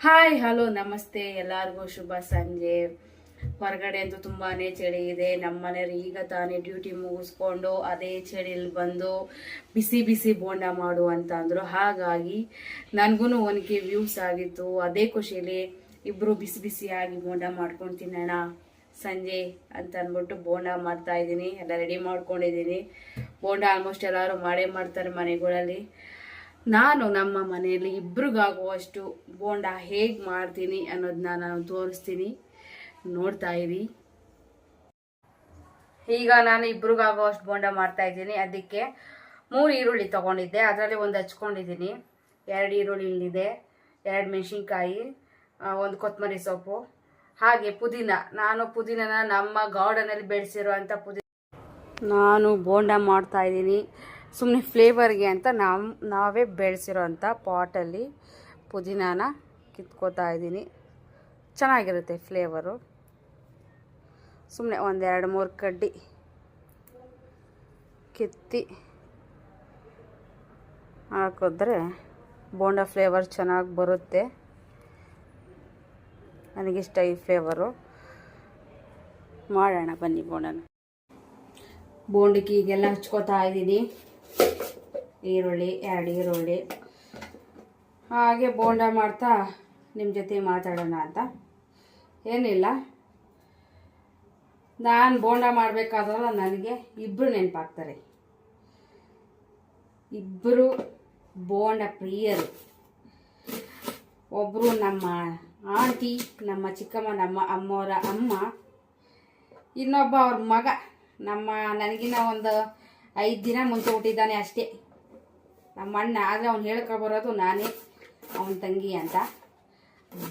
Hi hello ನಮಸ್ತೆ ಎಲ್ಲರಿಗೂ ಶುಭ ಸಂಜೆ. ಹೊರಗಡೆ ಅಂತೂ ತುಂಬಾನೇ ಚಳಿ ಇದೆ. ನಮ್ಮ ಮನೆಯವ್ರು ಈಗ ತಾನೇ ಡ್ಯೂಟಿ ಮುಗಿಸ್ಕೊಂಡು ಅದೇ ಚಳಿಯಲ್ಲಿ ಬಂದು ಬಿಸಿ ಬಿಸಿ ಬೋಂಡ ಮಾಡು ಅಂತ ಅಂದ್ರು. ಹಾಗಾಗಿ ನನಗೂ ಒನಕೆ ವ್ಯೂಸ್ ಆಗಿತ್ತು. ಅದೇ ಖುಷಿಲಿ ಇಬ್ರು ಬಿಸಿ ಬಿಸಿಯಾಗಿ ಬೋಂಡ ಮಾಡ್ಕೊಂಡು ತಿನ್ನೋಣ ಸಂಜೆ ಅಂತ ಅಂದ್ಬಿಟ್ಟು ಬೋಂಡ ಮಾಡ್ತಾ ಇದ್ದೀನಿ. ಎಲ್ಲ ರೆಡಿ ಮಾಡ್ಕೊಂಡಿದ್ದೀನಿ. ಬೋಂಡ ಆಲ್ಮೋಸ್ಟ್ ಎಲ್ಲರೂ ಮಾಡೇ ಮಾಡ್ತಾರೆ ಮನೆಗಳಲ್ಲಿ. ನಾನು ನಮ್ಮ ಮನೆಯಲ್ಲಿ ಇಬ್ರಿಗಾಗುವಷ್ಟು ಬೋಂಡ ಹೇಗೆ ಮಾಡ್ತೀನಿ ಅನ್ನೋದನ್ನ ನಾನು ತೋರಿಸ್ತೀನಿ, ನೋಡ್ತಾ ಇರಿ. ಈಗ ನಾನು ಇಬ್ರಿಗಾಗುವಷ್ಟು ಬೋಂಡ ಮಾಡ್ತಾ ಇದ್ದೀನಿ. ಅದಕ್ಕೆ 3 ಈರುಳ್ಳಿ ತೊಗೊಂಡಿದ್ದೆ, ಅದರಲ್ಲಿ ಒಂದು ಹಚ್ಕೊಂಡಿದ್ದೀನಿ. 2 ಈರುಳ್ಳಿ ಇಲ್ಲಿದೆ, 2 ಮೆಣಸಿನ್ಕಾಯಿ, 1 ಕೊತ್ತಂಬರಿ ಸೊಪ್ಪು, ಹಾಗೆ ಪುದೀನ. ನಾನು ಪುದೀನನ ನಮ್ಮ ಗಾರ್ಡನಲ್ಲಿ ಬೆಳೆಸಿರುವಂಥ ಪುದೀನ ನಾನು ಬೋಂಡ ಮಾಡ್ತಾ ಇದ್ದೀನಿ. ಸುಮ್ಮನೆ ಫ್ಲೇವರ್ಗೆ ಅಂತ ನಾವೇ ಬೆಳೆಸಿರೋಂಥ ಪಾಟಲ್ಲಿ ಪುದೀನಾನ ಕಿತ್ಕೋತಾ ಇದ್ದೀನಿ. ಚೆನ್ನಾಗಿರುತ್ತೆ ಫ್ಲೇವರು. ಸುಮ್ಮನೆ 1-2-3 ಕಡ್ಡಿ ಕಿತ್ತಿ ಹಾಕಿದ್ರೆ ಬೋಂಡ ಫ್ಲೇವರ್ ಚೆನ್ನಾಗಿ ಬರುತ್ತೆ. ನನಗಿಷ್ಟ ಈ ಫ್ಲೇವರು. ಮಾಡೋಣ ಬನ್ನಿ ಬೋಂಡನ. ಬೋಂಡಕ್ಕೆ ಈಗೆಲ್ಲ ಹಚ್ಕೋತಾ ಇದ್ದೀನಿ. ಈರುಳ್ಳಿ 2 ಈರುಳ್ಳಿ, ಹಾಗೆ ಬೋಂಡ ಮಾಡ್ತಾ ನಿಮ್ಮ ಜೊತೆ ಮಾತಾಡೋಣ ಅಂತ. ಏನಿಲ್ಲ, ನಾನು ಬೋಂಡ ಮಾಡಬೇಕಾದ್ರಲ್ಲ ನನಗೆ ಇಬ್ಬರು ನೆನಪಾಗ್ತಾರೆ. ಇಬ್ಬರು ಬೋಂಡ ಪ್ರಿಯರು. ಒಬ್ಬರು ನಮ್ಮ ಆಂಟಿ, ನಮ್ಮ ಚಿಕ್ಕಮ್ಮ, ನಮ್ಮ ಅಮ್ಮವರ ಅಮ್ಮ. ಇನ್ನೊಬ್ಬ ಅವ್ರ ಮಗ, ನನಗಿನ್ನ ಒಂದು 5 ದಿನ ಮುಂಚೆ ಹುಟ್ಟಿದ್ದಾನೆ ಅಷ್ಟೇ, ನಮ್ಮ ಅಣ್ಣ. ಆದರೆ ಅವ್ನು ಹೇಳ್ಕೊಬರೋದು ನಾನೇ ಅವನ ತಂಗಿ ಅಂತ.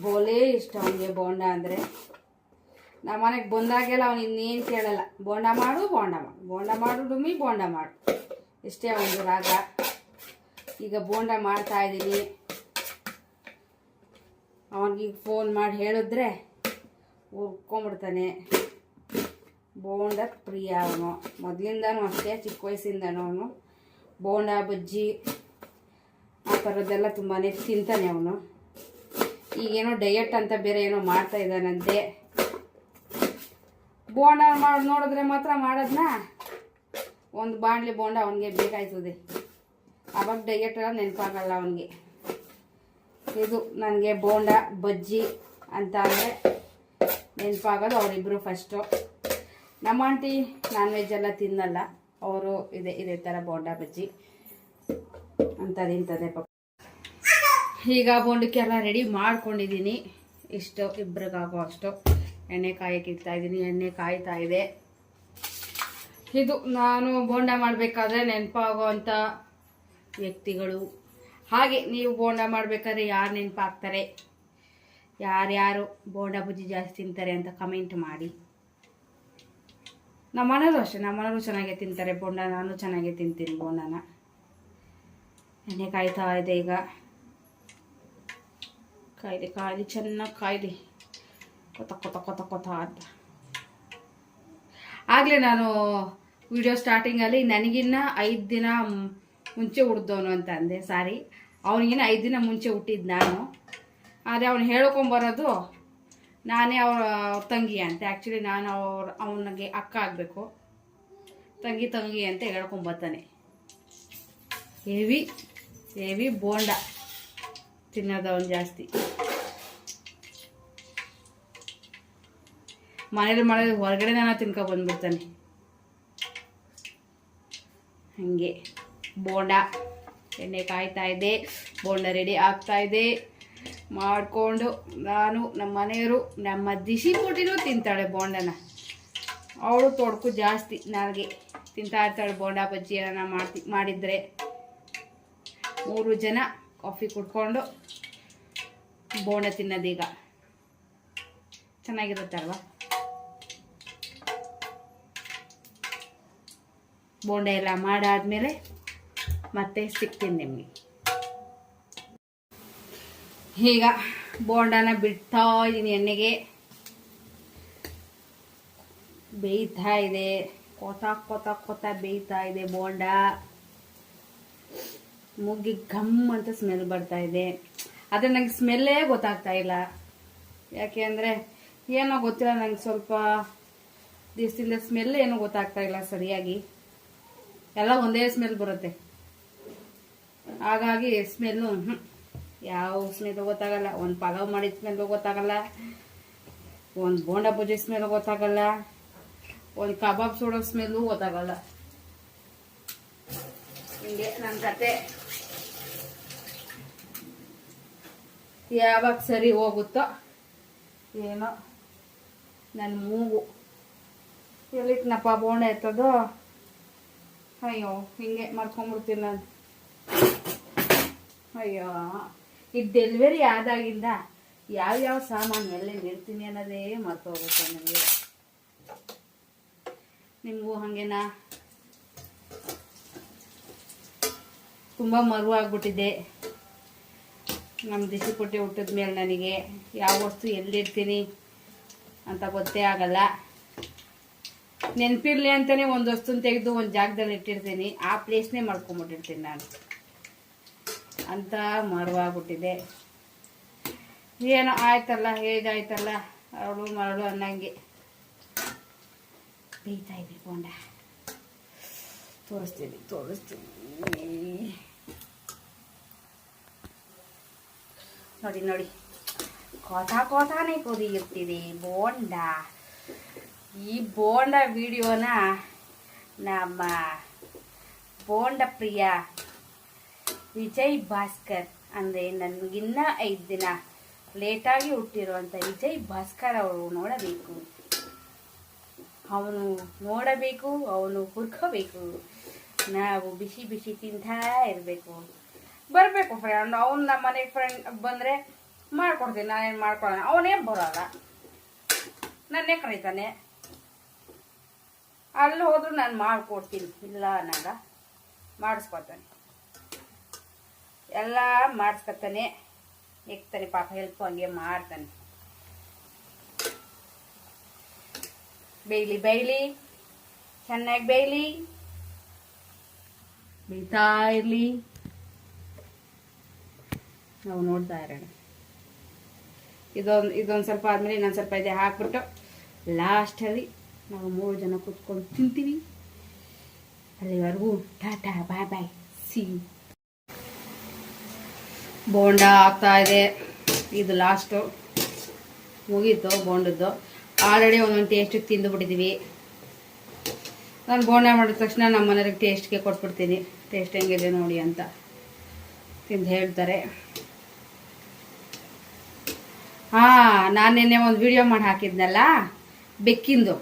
ಬೋಲೇ ಇಷ್ಟ ಅವನಿಗೆ ಬೋಂಡ ಅಂದರೆ. ನಮ್ಮ ಮನೆಗೆ ಬಂದಾಗೆಲ್ಲ ಅವನು ಇನ್ನೇನು ಕೇಳಲ್ಲ, ಬೋಂಡ ಮಾಡು ಬೋಂಡ ಮಾಡು, ಬೋಂಡ ಮಾಡು ಡುಮ್ಮಿ ಬೋಂಡ ಮಾಡು, ಇಷ್ಟೇ ಒಂದು ರಾಗ. ಈಗ ಬೋಂಡ ಮಾಡ್ತಾ ಇದ್ದೀನಿ. ಅವನಿಗೆ ಫೋನ್ ಮಾಡಿ ಹೇಳಿದ್ರೆ ಉರ್ಕೊಂಬಿಡ್ತಾನೆ. ಬೋಂಡ ಪ್ರಿಯ ಅವನು, ಮೊದಲಿಂದನೂ ಅಷ್ಟೇ, ಚಿಕ್ಕ ವಯಸ್ಸಿಂದನೂ ಅವನು ಬೋಂಡ ಬಜ್ಜಿ ಆ ಥರದ್ದೆಲ್ಲ ತುಂಬಾ ತಿಂತಾನೆ ಅವನು. ಈಗೇನೋ ಡಯಟ್ ಅಂತ ಬೇರೆ ಏನೋ ಮಾಡ್ತಾ ಇದ್ದಾನಂತೆ. ಬೋಂಡ ಮಾಡಿ ನೋಡಿದ್ರೆ ಮಾತ್ರ ಮಾಡೋದನ್ನ ಒಂದು ಬಾಣಲಿ ಬೋಂಡ ಅವನಿಗೆ ಬೇಕಾಯ್ತದೆ. ಆವಾಗ ಡಯಟ್ ಎಲ್ಲ ನೆನಪಾಗಲ್ಲ ಅವನಿಗೆ. ಇದು ನನಗೆ ಬೋಂಡ ಬಜ್ಜಿ ಅಂತ ಅಂದರೆ ನೆನಪಾಗೋದು ಅವರಿಬ್ಬರು ಫಸ್ಟು. ನಮ್ಮ ಆಂಟಿ ನಾನ್ ವೆಜ್ ಎಲ್ಲ ತಿನ್ನಲ್ಲ, ಅವರು ಇದೇ ಥರ ಬೋಂಡ ಬಜ್ಜಿ ಅಂಥದ್ದಿಂಥದ್ದೇ ಪಕ್ಕ. ಈಗ ಬೋಂಡಕ್ಕೆಲ್ಲ ರೆಡಿ ಮಾಡ್ಕೊಂಡಿದ್ದೀನಿ. ಇಷ್ಟು ಇಬ್ರಿಗಾಗೋ ಅಷ್ಟು ಎಣ್ಣೆ ಕಾಯಕ್ಕೆ ಇಡ್ತಾಯಿದ್ದೀನಿ. ಎಣ್ಣೆ ಕಾಯ್ತಾ ಇದೆ. ಇದು ನಾನು ಬೋಂಡ ಮಾಡಬೇಕಾದ್ರೆ ನೆನಪಾಗುವಂಥ ವ್ಯಕ್ತಿಗಳು. ಹಾಗೆ ನೀವು ಬೋಂಡ ಮಾಡಬೇಕಾದ್ರೆ ಯಾರು ನೆನಪಾಗ್ತಾರೆ, ಯಾರ್ಯಾರು ಬೋಂಡ ಬಜ್ಜಿ ಜಾಸ್ತಿ ತಿಂತಾರೆ ಅಂತ ಕಮೆಂಟ್ ಮಾಡಿ. ನಮ್ಮ ಮನೆಯವರು ಅಷ್ಟೇ, ನಮ್ಮ ಮನೆಯವರು ಚೆನ್ನಾಗೇ ತಿಂತಾರೆ ಬೋಂಡ. ನಾನು ಚೆನ್ನಾಗೇ ತಿಂತೀನಿ ಬೋಂಡನ. ಎಣ್ಣೆ ಕಾಯ್ತಾ ಇದೆ. ಈಗ ಕಾಯ್ದು ಚೆನ್ನಾಗಿ ಕಾಯ್ದು ಕೊತ ಅಂತ. ಆಗಲೇ ನಾನು ವಿಡಿಯೋ ಸ್ಟಾರ್ಟಿಂಗಲ್ಲಿ ನನಗಿನ್ನ 5 ದಿನ ಮುಂಚೆ ಹುಟ್ಟಿದವನು ಅಂತ ಅಂದೆ. ಸಾರಿ, ಅವನಿಗಿನ್ನ 5 ದಿನ ಮುಂಚೆ ಹುಟ್ಟಿದ್ದು ನಾನು. ಆದರೆ ಅವನು ಹೇಳ್ಕೊಂಬರೋದು ನಾನೇ ಅವ್ರ ತಂಗಿ ಅಂತ. ಆ್ಯಕ್ಚುಲಿ ನಾನು ಅವನಿಗೆ ಅಕ್ಕ ಆಗಬೇಕು. ತಂಗಿ ಅಂತ ಹೇಳ್ಕೊಂಬರ್ತಾನೆ. ಹೆವಿ ಬೋಂಡ ತಿನ್ನೋದು ಅವನು ಜಾಸ್ತಿ. ಮನೇಲಿ ಹೊರಗಡೆ ನಾನು ತಿನ್ಕೊಬಂದ್ಬಿಡ್ತಾನೆ. ಹಾಗೆ ಬೋಂಡ ಎಣ್ಣೆ ಕಾಯ್ತಾ ಇದೆ, ಬೋಂಡ ರೆಡಿ ಆಗ್ತಾ ಇದೆ. ಮಾಡಿಕೊಂಡು ನಾನು, ನಮ್ಮ ಮನೆಯವರು, ನಮ್ಮ ದಿಶಿ ಕೊಟ್ಟಿನೂ ತಿಂತಾಳೆ ಬೋಂಡನ. ಅವಳು ತೊಡಕು ಜಾಸ್ತಿ ನನಗೆ, ತಿಂತಾ ಇರ್ತಾಳೆ ಬೋಂಡ ಬಜ್ಜಿ ಎಲ್ಲ ಮಾಡಿದರೆ. 3 ಜನ ಕಾಫಿ ಕುಡ್ಕೊಂಡು ಬೋಂಡ ತಿನ್ನೋದೀಗ ಚೆನ್ನಾಗಿರುತ್ತಲ್ವ. ಬೋಂಡ ಎಲ್ಲ ಮಾಡಾದ್ಮೇಲೆ ಮತ್ತೆ ಸಿಗ್ತೀನಿ ನಿಮಗೆ. ಈಗ ಬೋಂಡನ ಬಿಡ್ತಾ ಇದ್ದೀನಿ ಎಣ್ಣೆಗೆ. ಬೇಯ್ತಾ ಇದೆ, ಕೊತ ಬೇಯ್ತಾ ಇದೆ ಬೋಂಡ. ಮೂಗಿಗೆ ಘಮ್ ಅಂತ ಸ್ಮೆಲ್ ಬರ್ತಾ ಇದೆ. ಆದರೆ ನಂಗೆ ಸ್ಮೆಲ್ಲೇ ಗೊತ್ತಾಗ್ತಾ ಇಲ್ಲ. ಯಾಕೆ ಅಂದರೆ ಏನೋ ಗೊತ್ತಿಲ್ಲ, ನಂಗೆ ಸ್ವಲ್ಪ ದಿವಸದಿಂದ ಸ್ಮೆಲ್ ಏನೋ ಗೊತ್ತಾಗ್ತಾ ಇಲ್ಲ ಸರಿಯಾಗಿ. ಎಲ್ಲ ಒಂದೇ ಸ್ಮೆಲ್ ಬರುತ್ತೆ. ಹಾಗಾಗಿ ಸ್ಮೆಲ್ಲು ಯಾವ ಸ್ಮೆಲ್ ಗೊತ್ತಾಗಲ್ಲ. ಒಂದು ಪಲಾವ್ ಮಾಡಿದ ಸ್ಮೆಲ್ ಗೊತ್ತಾಗಲ್ಲ, ಒಂದು ಬೋಂಡ ಬಜ್ಜಿ ಸ್ಮೆಲ್ ಗೊತ್ತಾಗಲ್ಲ, ಒಂದು ಕಬಾಬ್ ಸುಡೋ ಸ್ಮೆಲ್ಲು ಗೊತ್ತಾಗಲ್ಲ. ಹಿಂಗೆ ನನ್ನ ಕತೆ ಯಾವಾಗ ಸರಿ ಹೋಗುತ್ತೋ ಏನೋ. ನನ್ನ ಮೂಗು ಎಲ್ಲಿಟ್ನಪ್ಪ ಬೋಂಡ ಎತ್ತೋದು. ಅಯ್ಯೋ ಹಿಂಗೆ ಮರ್ಕೊಂಡ್ಬಿಡ್ತೀನಿ ನಾನು. ಅಯ್ಯೋ ಈ ಡೆಲಿವರಿ ಆದಾಗಿಂದ ಯಾವ್ಯಾವ ಸಾಮಾನು ಎಲ್ಲ ಇಡ್ತೀನಿ ಅನ್ನೋದೇ ಮರ್ತೋಗುತ್ತೆ ನನಗೆ. ನಿಮಗೂ ಹಾಗೇನಾ? ತುಂಬ ಮರುವು ಆಗ್ಬಿಟ್ಟಿದೆ. ನಮ್ಮ ದಿಸಿ ಪುಟ್ಟಿ ಹುಟ್ಟಿದ ಮೇಲೆ ನನಗೆ ಯಾವ ವಸ್ತು ಎಲ್ಲಿಡ್ತೀನಿ ಅಂತ ಗೊತ್ತೇ ಆಗಲ್ಲ. ನೆನಪಿರ್ಲಿ ಅಂತಲೇ ಒಂದು ವಸ್ತುನ ತೆಗೆದು ಒಂದು ಜಾಗದಲ್ಲಿ ಇಟ್ಟಿರ್ತೀನಿ, ಆ ಪ್ಲೇಸ್ನೇ ಮಾಡ್ಕೊಂಬಿಟ್ಟಿರ್ತೀನಿ ನಾನು. ಅಂತ ಮರುವಾಗ್ಬಿಟ್ಟಿದೆ. ಏನೋ ಆಯ್ತಲ್ಲ, ಹೇಗಾಯ್ತಲ್ಲ, ಅವಳು ಮರಳು ಅನ್ನಂಗೆ ಬೇಯ್ತಾ ಇದೆ ಬೋಂಡ. ತೋರಿಸ್ತೀನಿ ನೋಡಿ ನೋಡಿ, ಕೋತಾನೇ ಕುದಿಯುತ್ತಿದೆ ಬೋಂಡ. ಈ ಬೋಂಡ ವಿಡಿಯೋನ ನಮ್ಮ ಬೋಂಡ ಪ್ರಿಯ ವಿಜಯ್ ಭಾಸ್ಕರ್, ಅಂದರೆ ನನಗಿನ್ನ 5 ದಿನ ಲೇಟಾಗಿ ಹುಟ್ಟಿರುವಂಥ ವಿಜಯ್ ಭಾಸ್ಕರ್ ಅವರು ನೋಡಬೇಕು. ಅವನು ನೋಡಬೇಕು, ಅವನು ಹುರ್ಕೋಬೇಕು, ನಾವು ಬಿಸಿ ಬಿಸಿ ತಿಂತಾ ಇರಬೇಕು. ಬರಬೇಕು ಫ್ರೆಂಡ್. ಅವ್ನು ನಮ್ಮ ಮನೆಗೆ ಫ್ರೆಂಡ್ ಬಂದರೆ ಮಾಡ್ಕೊಡ್ತೀನಿ, ನಾನೇನು ಮಾಡ್ಕೊಳ್ಳೋಣ. ಅವನೇನು ಬರೋಲ್ಲ, ನನ್ನೇ ಕರೀತಾನೆ. ಅಲ್ಲಿ ಹೋದ್ರು ನಾನು ಮಾಡಿಕೊಡ್ತೀನಿ, ಇಲ್ಲ ಅನ್ನಲ್ಲ, ಮಾಡಿಸ್ಕೊತಾನೆ, ಎಲ್ಲ ಮಾಡಿಸ್ಕೊತಾನೆ, ಎಕ್ತಾನೆ ಪಾಪ, ಹೆಲ್ಪ್ ಹಂಗೆ ಮಾಡ್ತಾನೆ. ಬೇಯ್ಲಿ ಚೆನ್ನಾಗಿ ಬೇಯ್ತಾ ಇರಲಿ, ನಾವು ನೋಡ್ತಾ ಇರೋಣ. ಇದೊಂದು ಸ್ವಲ್ಪ ಆದಮೇಲೆ ಇನ್ನೊಂದು ಸ್ವಲ್ಪ ಇದೆ ಹಾಕ್ಬಿಟ್ಟು ಲಾಸ್ಟಲ್ಲಿ ನಾವು 3 ಜನ ಕೂತ್ಕೊಂಡು ತಿಂತೀವಿ. ಅಲ್ಲಿವರೆಗೂ ಟಾಟಾ ಬಾಯ್ ಬಾಯ್, ಸಿ ಯು. ಬೋಂಡ ಆಗ್ತಾ ಇದೆ, ಇದು ಲಾಸ್ಟು, ಮುಗೀತು ಬೋಂಡದ್ದು. ಆಲ್ರೆಡಿ ಒಂದೊಂದು ಟೇಸ್ಟಿಗೆ ತಿಂದು ಬಿಟ್ಟಿದ್ದೀವಿ. ನಾನು ಬೋಂಡ ಮಾಡಿದ ತಕ್ಷಣ ನಮ್ಮ ಮನೆಯವ್ರಿಗೆ ಟೇಸ್ಟ್ಗೆ ಕೊಟ್ಬಿಡ್ತೀನಿ, ಟೇಸ್ಟ್ ಹೆಂಗಿದೆ ನೋಡಿ ಅಂತ ತಿಂದು ಹೇಳ್ತಾರೆ. ನಾನು ನಿನ್ನೆ ಒಂದು ವಿಡಿಯೋ ಮಾಡಿ ಹಾಕಿದ್ನಲ್ಲ ಬೆಕ್ಕಿಂದು,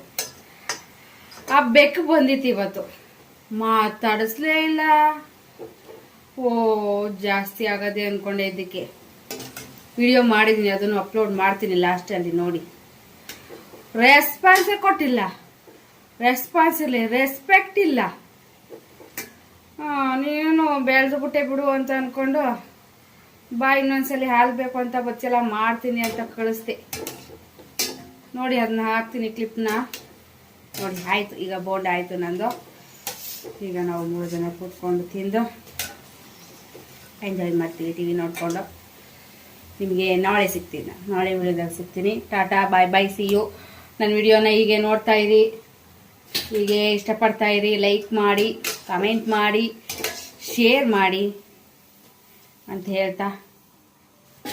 ಆ ಬೆಕ್ಕು ಬಂದಿತ್ತು ಇವತ್ತು. ಮಾತಾಡಿಸ್ಲೇ ಇಲ್ಲ. ಜಾಸ್ತಿ ಆಗದೆ ಅಂದ್ಕೊಂಡೆ. ಇದಕ್ಕೆ ವಿಡಿಯೋ ಮಾಡಿದ್ದೀನಿ, ಅದನ್ನು ಅಪ್ಲೋಡ್ ಮಾಡ್ತೀನಿ ಲಾಸ್ಟಲ್ಲಿ ನೋಡಿ. ರೆಸ್ಪಾನ್ಸೇ ಕೊಟ್ಟಿಲ್ಲ, ರೆಸ್ಪಾನ್ಸ್ ಇಲ್ಲ, ರೆಸ್ಪೆಕ್ಟ್ ಇಲ್ಲ. ನೀನು ಬೆಳೆದು ಬಿಟ್ಟೆ ಬಿಡು ಅಂತ ಅಂದ್ಕೊಂಡು ಇನ್ನೊಂದ್ಸಲಿ ಹಾಲು ಬೇಕು ಅಂತ ಬಚ್ಚೆಲ್ಲ ಮಾಡ್ತೀನಿ ಅಂತ ಕಳಿಸ್ದೆ ನೋಡಿ. ಅದನ್ನ ಹಾಕ್ತೀನಿ ಕ್ಲಿಪ್ನ ನೋಡಿ. ಆಯಿತು, ಈಗ ಬೋಂಡ ಆಯಿತು ನಂದು. ಈಗ ನಾವು 3 ಜನ ಕೂತ್ಕೊಂಡು ತಿಂದು ಎಂಜಾಯ್ ಮಾಡ್ತೀವಿ ಟಿ ವಿ ನೋಡಿಕೊಂಡು. ನಿಮಗೆ ನಾಳೆ ಸಿಗ್ತೀನಿ, ನಾಳೆ ವಿಡಿಯೋದಾಗ ಸಿಗ್ತೀನಿ. ಟಾಟಾ ಬಾಯ್ ಬಾಯ್, ಸಿ ಯು. ನನ್ನ ವಿಡಿಯೋನ ಹೀಗೆ ನೋಡ್ತಾ ಇರಿ, ಹೀಗೆ ಇಷ್ಟಪಡ್ತಾ ಇರಿ. ಲೈಕ್ ಮಾಡಿ, ಕಮೆಂಟ್ ಮಾಡಿ, ಶೇರ್ ಮಾಡಿ ಅಂತ ಹೇಳ್ತಾ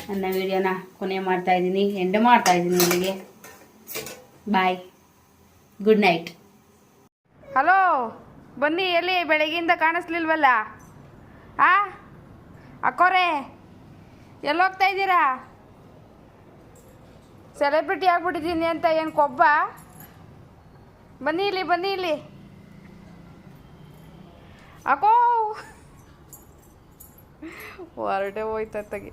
ನನ್ನ ವಿಡಿಯೋನ ಕೊನೆ ಮಾಡ್ತಾ ಇದ್ದೀನಿ, ಎಂಡ್ ಮಾಡ್ತಾ ಇದ್ದೀನಿ ಇಲ್ಲಿಗೆ. ಬಾಯ್, ಗುಡ್ ನೈಟ್. ಹಲೋ, ಬನ್ನಿ. ಎಲ್ಲಿ ಬೆಳಗ್ಗಿಂದ ಕಾಣಿಸ್ಲಿಲ್ವಲ್ಲ? ಅಕ್ಕೋರೆ, ಎಲ್ಲೋಗ್ತಾ ಇದ್ದೀರಾ? ಸೆಲೆಬ್ರಿಟಿ ಆಗ್ಬಿಟ್ಟಿದ್ದೀನಿ ಅಂತ ಏನು ಕೊಬ್ಬ? ಬನ್ನಿ ಇಲ್ಲಿ ಅಕ್ಕೋ, ಹೊರಟೆ ಹೋಯ್ತತ್ತಾಗಿ.